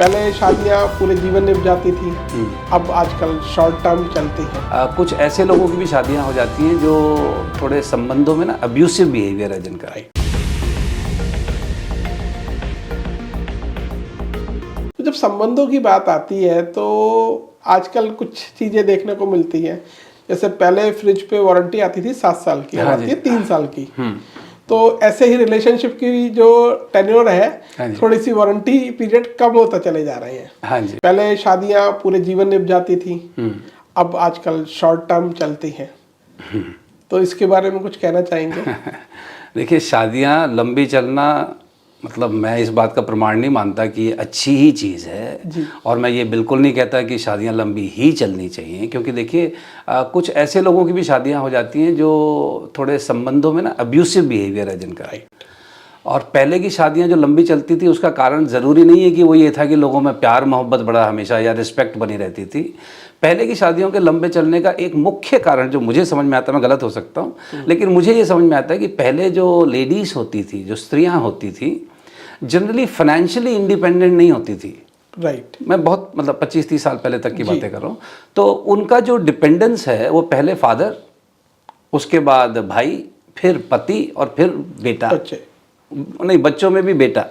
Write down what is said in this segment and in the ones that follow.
पहले शादियां पूरे जीवन निभ जाती थी, अब आजकल शॉर्ट टर्म चलती हैं। कुछ ऐसे लोगों की भी शादियां हो जाती हैं जो थोड़े संबंधों में ना अब्यूसिव बिहेवियर है जिनका। तो जब संबंधों की बात आती है तो आजकल कुछ चीज़ें देखने को मिलती हैं। जैसे पहले फ्रिज पे वारंटी आती थी 7 साल की, अब हाँ आती है 3 साल की। तो ऐसे ही रिलेशनशिप की जो टेन्योर है, थोड़ी सी वारंटी पीरियड कम होता चले जा रहे हैं। हाँ जी। पहले शादियां पूरे जीवन निभ जाती थी, अब आजकल शॉर्ट टर्म चलती हैं। तो इसके बारे में कुछ कहना चाहेंगे? देखिए, शादियां लंबी चलना मतलब मैं इस बात का प्रमाण नहीं मानता कि ये अच्छी ही चीज़ है। और मैं ये बिल्कुल नहीं कहता कि शादियां लंबी ही चलनी चाहिए, क्योंकि देखिए कुछ ऐसे लोगों की भी शादियां हो जाती हैं जो थोड़े संबंधों में ना अब्यूसिव बिहेवियर है जिनका। और पहले की शादियां जो लंबी चलती थी उसका कारण ज़रूरी नहीं है कि वो ये था कि लोगों में प्यार मोहब्बत बड़ा हमेशा या रिस्पेक्ट बनी रहती थी। पहले की शादियों के लंबे चलने का एक मुख्य कारण जो मुझे समझ में आता है, मैं गलत हो सकता हूँ, लेकिन मुझे ये समझ में आता है कि पहले जो लेडीज़ होती थी, जो स्त्रियाँ होती थी, जनरली फाइनेंशियली इंडिपेंडेंट नहीं होती थी। राइट। मैं बहुत मतलब 25-30 साल पहले तक की बातें कर रहा हूँ। तो उनका जो डिपेंडेंस है वो पहले फादर, उसके बाद भाई, फिर पति और फिर बेटा। नहीं, बच्चों में भी बेटा।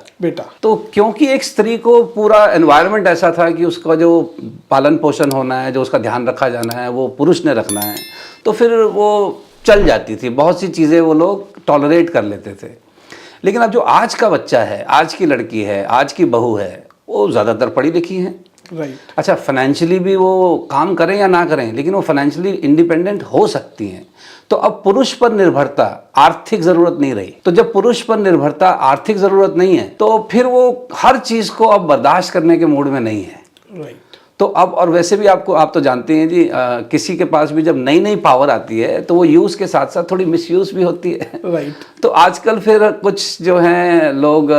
तो क्योंकि एक स्त्री को पूरा एनवायरनमेंट ऐसा था कि उसका जो पालन पोषण होना है, जो उसका ध्यान रखा जाना है, वो पुरुष ने रखना है, तो फिर वो चल जाती थी। बहुत सी चीज़ें वो लोग टॉलरेट कर लेते थे। लेकिन अब जो आज का बच्चा है, आज की लड़की है, आज की बहू है, वो ज़्यादातर पढ़ी लिखी हैं। राइट। अच्छा, फाइनेंशियली भी वो काम करें या ना करें, लेकिन वो फाइनेंशियली इंडिपेंडेंट हो सकती हैं। तो अब पुरुष पर निर्भरता, आर्थिक ज़रूरत नहीं रही। तो जब पुरुष पर निर्भरता, आर्थिक ज़रूरत नहीं है, तो फिर वो हर चीज़ को अब बर्दाश्त करने के मूड में नहीं है। राइट। तो अब, और वैसे भी आप तो जानते हैं जी, किसी के पास भी जब नई नई पावर आती है तो वो यूज़ के साथ साथ थोड़ी मिसयूज़ भी होती है। राइट। तो आजकल फिर कुछ जो हैं लोग,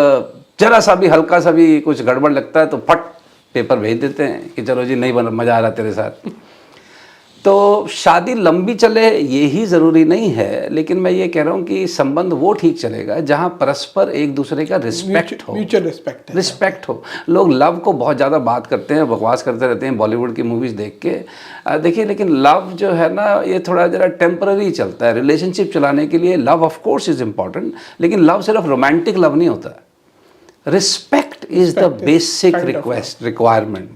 जरा सा भी हल्का सा भी कुछ गड़बड़ लगता है तो फट पेपर भेज देते हैं कि चलो जी, नहीं बना, मज़ा आ रहा तेरे साथ। तो शादी लंबी चले ये ही ज़रूरी नहीं है, लेकिन मैं ये कह रहा हूँ कि संबंध वो ठीक चलेगा जहाँ परस्पर एक दूसरे का रिस्पेक्ट हो, म्यूचुअल रिस्पेक्ट हो। लोग लव को बहुत ज़्यादा बात करते हैं, बकवास करते रहते हैं बॉलीवुड की मूवीज़ देख के। देखिए, लेकिन लव जो है ना, ये थोड़ा ज़रा टेम्पररी चलता है। रिलेशनशिप चलाने के लिए love of course is important, लेकिन लव सिर्फ रोमांटिक लव नहीं होता। Respect is the basic requirement,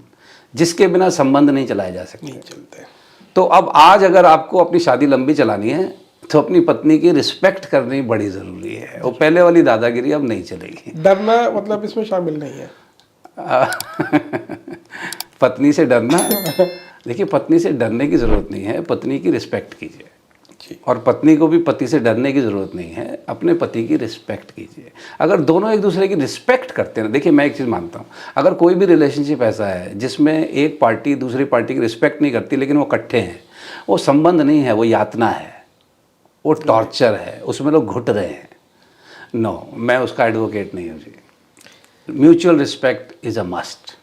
जिसके बिना संबंध नहीं चलाए जा सकते। तो अब आज अगर आपको अपनी शादी लंबी चलानी है तो अपनी पत्नी की रिस्पेक्ट करनी बड़ी ज़रूरी है। वो पहले वाली दादागिरी अब नहीं चलेगी। डरना मतलब इसमें शामिल नहीं है। पत्नी से डरना, देखिए, पत्नी से डरने की ज़रूरत नहीं है, पत्नी की रिस्पेक्ट कीजिए। और पत्नी को भी पति से डरने की ज़रूरत नहीं है, अपने पति की रिस्पेक्ट कीजिए। अगर दोनों एक दूसरे की रिस्पेक्ट करते हैं, देखिए मैं एक चीज़ मानता हूँ, अगर कोई भी रिलेशनशिप ऐसा है जिसमें एक पार्टी दूसरी पार्टी की रिस्पेक्ट नहीं करती लेकिन वो इकट्ठे हैं, वो संबंध नहीं है, वो यातना है, वो टॉर्चर है, उसमें लोग घुट रहे हैं। नो, मैं उसका एडवोकेट नहीं हूँ जी। Mutual respect is a must.